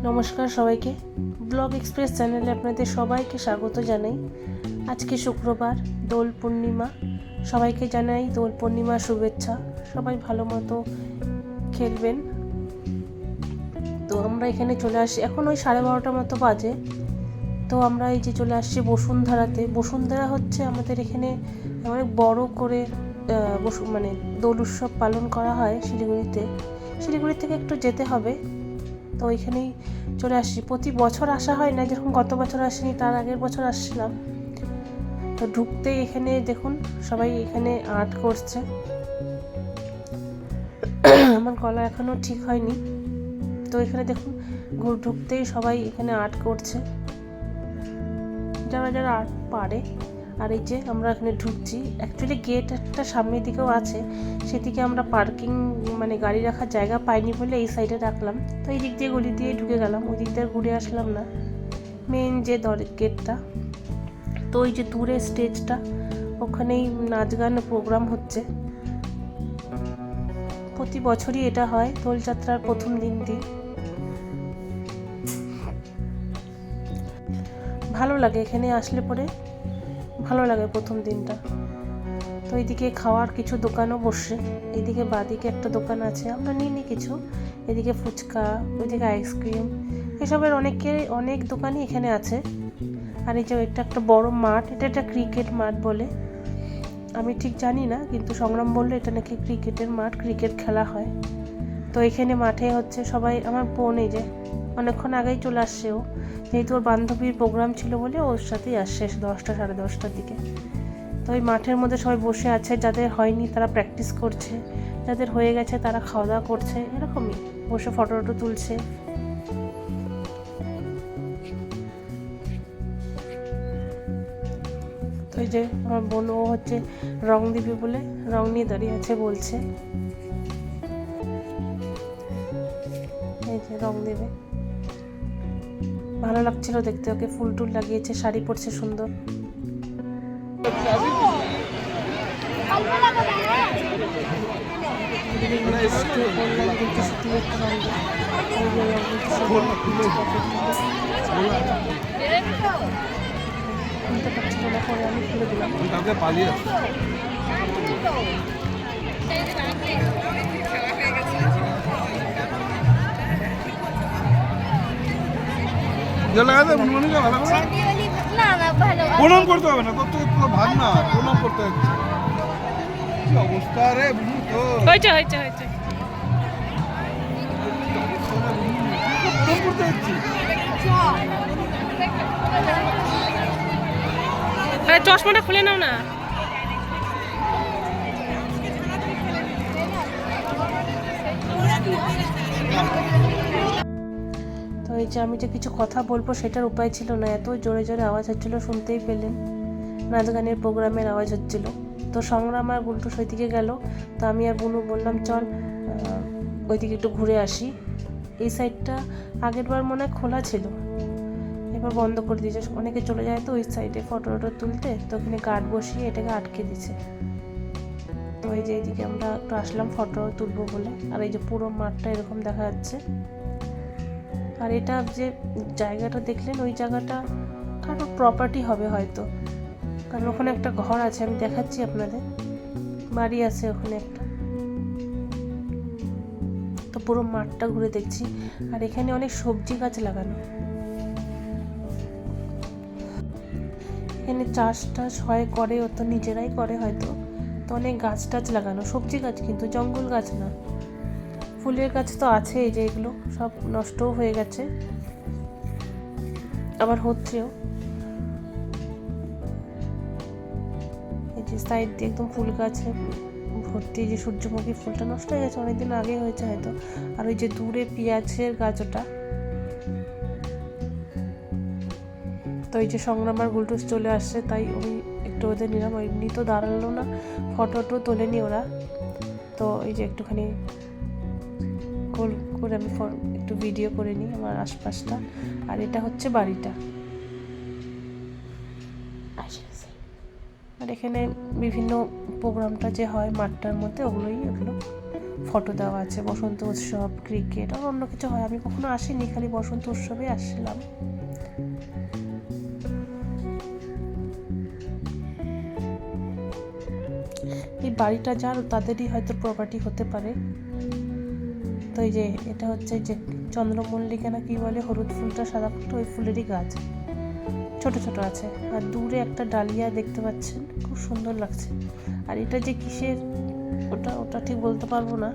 নমস্কার সবাইকে, blog express চ্যানেলে আপনাদের সবাইকে স্বাগত জানাই। আজকে শুক্রবার, দোল পূর্ণিমা। সবাইকে জানাই দোল পূর্ণিমার শুভেচ্ছা। সবাই ভালো মতো খেলবেন। তো আমরা এখানে চলে আসি, এখন ওই 12:30 মতো বাজে। তো আমরা এই যে চলে আসছি বসুন্ধরাতে। বসুন্ধরা হচ্ছে আমাদের এখানে অনেক বড় করে মানে দোল উৎসব পালন করা হয় শিলিগুড়ি থেকে একটু যেতে হবে। তো ওইখানেই চলে আসছি। প্রতি বছর আসা হয় না, যেরকম গত বছর আসিনি, তার আগের বছর আসছিলাম। তো ঢুকতেই এখানে দেখুন সবাই এখানে আর্ট করছে। আমার গলা এখনও ঠিক হয়নি। তো এখানে দেখুন ঢুকতেই সবাই এখানে আর্ট করছে, যারা যারা আর্ট পারে। আর এই যে আমরা এখানে ঢুকছি, অ্যাকচুয়ালি গেট একটা সামনের দিকেও আছে, সেদিকে আমরা পার্কিং মানে গাড়ি রাখার জায়গা পাইনি বলে এই সাইডে রাখলাম। তো এই দিক দিয়ে গলি দিয়ে ঢুকে গেলাম, ওই দিক দিয়ে ঘুরে আসলাম না, মেন যে গেটটা। তো ওই যে দূরে স্টেজটা, ওখানেই নাচ গান প্রোগ্রাম হচ্ছে। প্রতি বছরই এটা হয় দোলযাত্রার প্রথম দিন দিয়ে। ভালো লাগে এখানে আসলে পরে, ভালো লাগে প্রথম দিনটা। তো এইদিকে খাওয়ার কিছু দোকানও বসে, এইদিকে বাদিকে একটা দোকান আছে, আমরা নিই কিছু। এদিকে ফুচকা, ওইদিকে আইসক্রিম, এসবের অনেক দোকানই এখানে আছে। আর এই যে এটা একটা বড় মাঠ, এটা একটা ক্রিকেট মাঠ বলে, আমি ঠিক জানি না, কিন্তু সংগ্রাম বললো এটা নাকি ক্রিকেটের মাঠ, ক্রিকেট খেলা হয়। তো এখানে মাঠে হচ্ছে সবাই, আমার বোন এই যে অনেকক্ষণ আগেই চলে আসছে, ও যেহেতু ওর বান্ধবীর প্রোগ্রাম ছিল বলে ওর সাথেই আসছে 10টা সাড়ে 10টার দিকে। তো ওই মাঠের মধ্যে সবাই বসে আছে, যাদের হয়নি তারা প্র্যাকটিস করছে, যাদের হয়ে গেছে তারা খাওয়া দাওয়া করছে, এরকমই বসে ফটো তুলছে। তো এই যে আমার বোন, ও হচ্ছে রং দিবি বলে রং নিয়ে দাঁড়িয়ে আছে, বলছে এই যে রং দেবে। ভালো লাগছিল দেখতে, ওকে ফুল টুল লাগিয়েছে, শাড়ি পরছে সুন্দর। আমি খুলে দিলাম। প্রণাম করতে হবে না, তোর তো ভাগ না, প্রণাম করতে হচ্ছে। কি অবস্থা রে, বুঝলি তো? হয়েছে প্রণাম করতে হচ্ছে। চশমাটা খুলে নাও না। তো এই যে আমি যে কিছু কথা বলবো সেটার উপায় ছিল না, এত জোরে জোরে আওয়াজ হচ্ছিল, শুনতেই পেলেন। নাচ গানের প্রোগ্রামের আওয়াজ হচ্ছিল। তো সংগ্রাম আর বুলটু ওইদিকে গেল, তো আমি আর বুনু বললাম চল ওইদিকে একটু ঘুরে আসি। এই সাইডটা আগের বার মনে হয় খোলা ছিল, এবার বন্ধ করে দিয়েছে, অনেকে চলে যায় তো ওই সাইডে ফটো তুলতে, তো ওখানে গার্ড বসিয়ে এটাকে আটকে দিচ্ছে। তো এই যে এইদিকে আমরা একটু আসলাম ফটো তুলবো বলে। আর এই যে পুরো মাঠটা এরকম দেখা যাচ্ছে। আর এটা যে জায়গাটা দেখলেন, ওই জায়গাটা কারো প্রপার্টি হবে হয়তো, কারণ ওখানে একটা ঘর আছে, আমি দেখাচ্ছি আপনাদের, বাড়ি আছে ওখানে একটা। তো পুরো মাঠটা ঘুরে দেখছি। আর এখানে অনেক সবজি গাছ লাগানো, এখানে চাষ টাস হয়, করে ও তো নিজেরাই করে হয়তো। তো অনেক গাছ টাছ লাগানো, সবজি গাছ কিন্তু, জঙ্গল গাছ না। ফুলের গাছ তো আছে, এই যে এগুলো সব নষ্টও হয়ে গেছে, আবার হচ্ছেও। এই যে সাইড দিয়ে একদম ফুল গাছে ভর্তি, যে সূর্যমুখী ফুলটা নষ্ট হয়ে গেছে, অনেকদিন আগে হয়েছে হয়তো। আর ওই যে দূরে পেঁয়াজের গাছ ওটা। তো এই যে সংগ্রাম আর গুলটুস চলে আসছে, তাই ওই একটু ওদের নিলাম, এমনি তো দাঁড়ালো না, ফটো তোলেনি ওরা। তো এই যে একটুখানি গোল করে আমি একটু ভিডিও করে নিই আমার আশপাশটা। আর এটা হচ্ছে বাড়িটা। আর এখানে বিভিন্ন প্রোগ্রামটা যে হয় মাঠটার মধ্যে, ওগুলো ফটো দেওয়া আছে, বসন্ত উৎসব, ক্রিকেট আর অন্য কিছু হয়। আমি কখনো আসিনি, খালি বসন্ত উৎসবে আসছিলাম। এই বাড়িটা যার তাদেরই হয়তো প্রপার্টি হতে পারে। তো এই যে এটা হচ্ছে যে চন্দ্রমল্লিকা না কি বলে, হলুদ ফুলটা, সাদা ফুলটা, ওই ফুলেরই গাছ, ছোট ছোট আছে। আর দূরে একটা ডালিয়া দেখতে পাচ্ছেন, খুব সুন্দর লাগছে। আর এটা যে কিসের, ওটা ওটা ঠিক বলতে পারবো না।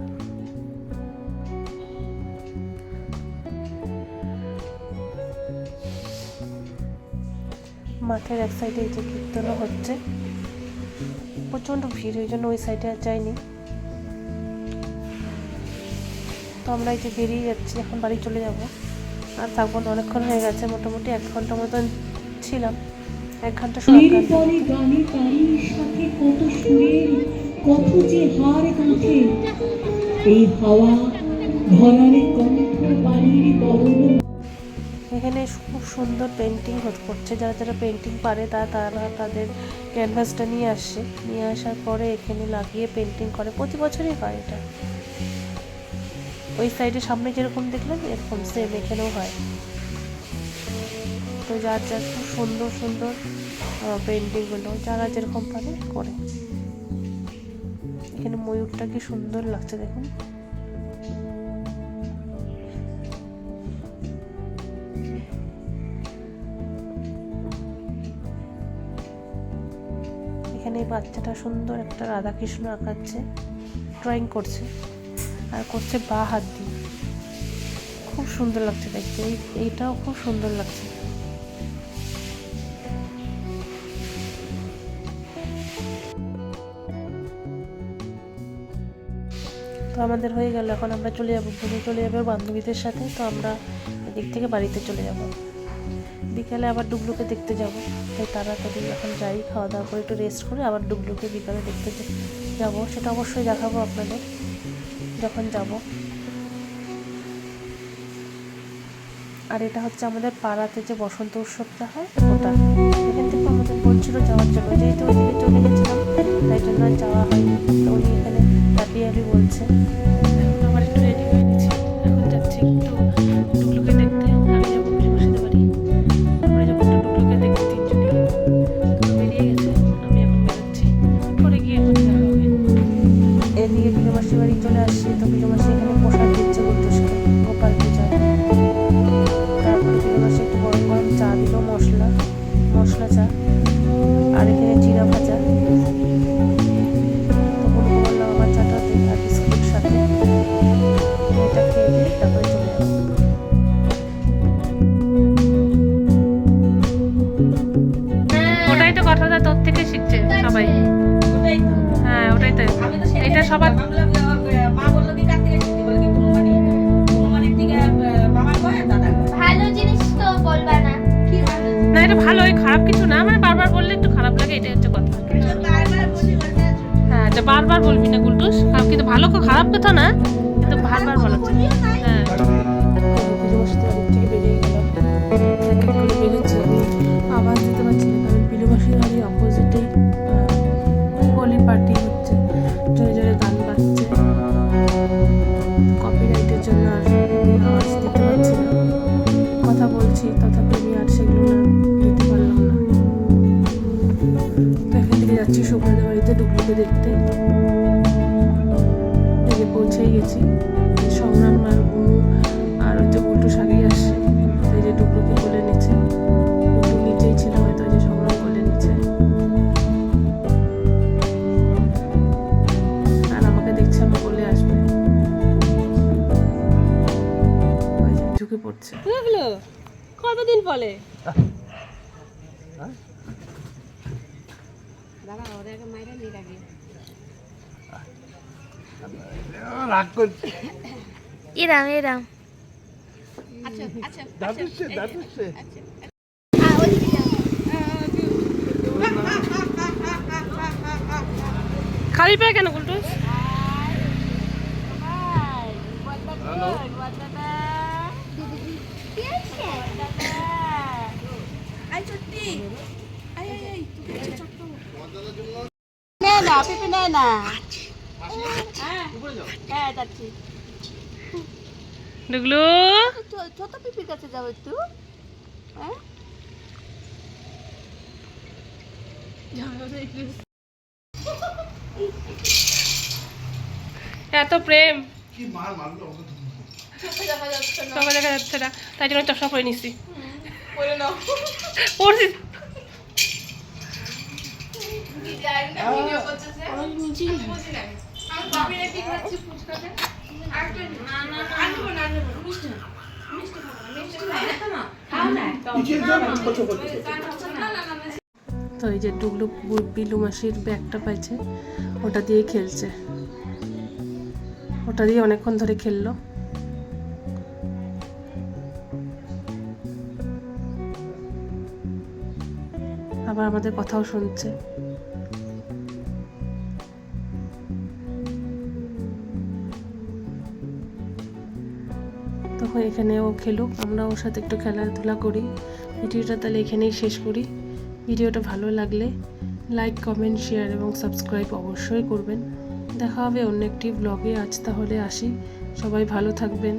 মাঠের এক সাইডে এই যে কীর্তনও হচ্ছে, প্রচণ্ড ভিড়, ওই জন্য ওই সাইডে আর যাইনি। তো আমরা এই যে বেরিয়ে যাচ্ছি, এখন বাড়ি চলে যাব। আর থাকবো না, অনেকক্ষণ হয়ে গেছে, মোটামুটি 1 ঘন্টা মতন ছিলাম। 1 ঘন্টা সময় কত যে হার কাঁথে এই হাওয়া ধরারে কণ্ঠ বাড়ির বরণ। এখানে খুব সুন্দর পেন্টিং করছে, যারা যারা পেন্টিং পারে তারা তাদের ক্যানভাসটা নিয়ে আসে, নিয়ে আসার পরে এখানে লাগিয়ে পেন্টিং করে। প্রতি বছরই হয় এটা। ওই সাইডে সামনে যেরকম দেখলাম এরকম সেম এখানেও হয়। তো যার যার খুব সুন্দর সুন্দর পেন্টিংগুলো যারা যেরকম পারে করে। এখানে ময়ূরটা কি সুন্দর লাগছে দেখুন। এখানে এই বাচ্চাটা সুন্দর একটা রাধাকৃষ্ণ আঁকাচ্ছে, ড্রয়িং করছে, আর করছে বা হাত দিয়ে। খুব সুন্দর লাগছে দেখতে, এইটাও খুব সুন্দর লাগছে। তো আমাদের হয়ে গেল, এখন আমরা চলে যাবো, ঘুরে চলে যাবো বান্ধবীদের সাথে। তো আমরা এদিক থেকে বাড়িতে চলে যাব। বিকালে আবার ডুবলুকে দেখতে যাব, তাই তাড়াতাড়ি এখন যাই, খাওয়া দাওয়া করে একটু রেস্ট করে আবার ডুবলুকে বিকালে দেখতে যাব। সেটা অবশ্যই দেখাবো আপনাদের যখন যাব। আর এটা হচ্ছে আমাদের পাড়াতে যে বসন্ত উৎসবটা হয় ওটা। এখান থেকে আমাদের বলছিল যাওয়ার জন্য, যেহেতু ওইদিকে চলে গেছিলাম তাই জন্য আর যাওয়া হয়নি। তো উনি এখানে হ্যাপি বলছে। এখন আবার একটু রেডি হয়ে নিচ্ছি, এখন যাচ্ছি একটু ডুগলুকে দেখতে। আমি যাবো বসতে পারি, আমরা যাবো একটু ডুগলুকে দেখতে, তিনজনে বেরিয়ে গেছে। আমি এখন বেরোচ্ছি, পরে গিয়ে এখন দেখা হবে। এদিকে বিলুমাসি বাড়ি চলে আসছি। তো বিলুমাসি এখানে প্রসাদ দিচ্ছে বলতেছিল গোপাল পূজায়। তারপরে বিলুমাসি একটু গরম গরম চা দিল, মশলা চা, আর এখানে জিরা ভাজা। তো বলবো বললাম আমার চাটা দিই আর বিস্কুট সাথে, এটা খেয়ে দিয়ে তারপরে চলে যাবো। ওটাই তো কথাটা তোর থেকে শিখছে সবাই। হ্যাঁ ওটাই তো, এটা সবার ভালো জিনিস তো বলবা না। না, এটা ভালোই, খারাপ কিছু না। মানে বারবার বললে একটু খারাপ লাগে, এটাই হচ্ছে কথা। হ্যাঁ, এটা বারবার বলবি না গুলটুস, কিন্তু ভালো খারাপ কথা না, কিন্তু বারবার বলা যায়। হ্যাঁ, থেকে বেরিয়ে গেলাম, বেরোচ্ছি। আমি আওয়াজ দিতে পারছি না, কারণ বিলুবাসীর বাড়ির অপোজিটেই হোলি পার্টি হচ্ছে, জোরে জোরে গান বাজছে। কপিরাইটের জন্য আর আওয়াজ দিতে পারছি না, কথা বলছি তথাপি আমি আর সেগুলো দিতে পারলাম না। তো এখান থেকে যাচ্ছি সুব্রতের বাড়িতে ডুগলুকে দেখতে। এই যে পৌঁছেই গেছি। সংগ্রাম আর হচ্ছে উল্টো সাগিয়ে আসছে, এই যে ডুগলুকে বলে নিচ্ছে। ডুগলু নিচেই ছিল হয়তো, যে সংগ্রাম বলে নিচ্ছে। আর আমাকে দেখছে, আমি বলে আসবে, ঝুঁকে পড়ছে। কতদিন বলে রাগ করছে। এরাম এরাম দাদুচ্ছে খালি পায় কেন গুলটুস? না পিপি নেয় না হ্যাঁ যাচ্ছি ডুগলু ছোট পিপির কাছে যাও একটু হ্যাঁ এত প্রেম কি মার মারলো আমাকে তোমাকে দেখা যাচ্ছে না, তাই জন্য চশমা পরে নিছি। পরছি তো এই যে ডুগলু বিলু মাসির ব্যাগটা পাইছে, ওটা দিয়ে খেলছে, ওটা দিয়ে অনেকক্ষণ ধরে খেললো। আবার আমাদের কথাও শুনছে। তখন এখানে ও খেলুক, আমরা ওর সাথে একটু খেলাধুলা করি। ভিডিওটা তাহলে এখানেই শেষ করি। ভিডিওটা ভালো লাগলে লাইক, কমেন্ট, শেয়ার এবং সাবস্ক্রাইব অবশ্যই করবেন। দেখা হবে অন্য একটি ব্লগে। আজ তাহলে আসি, সবাই ভালো থাকবেন।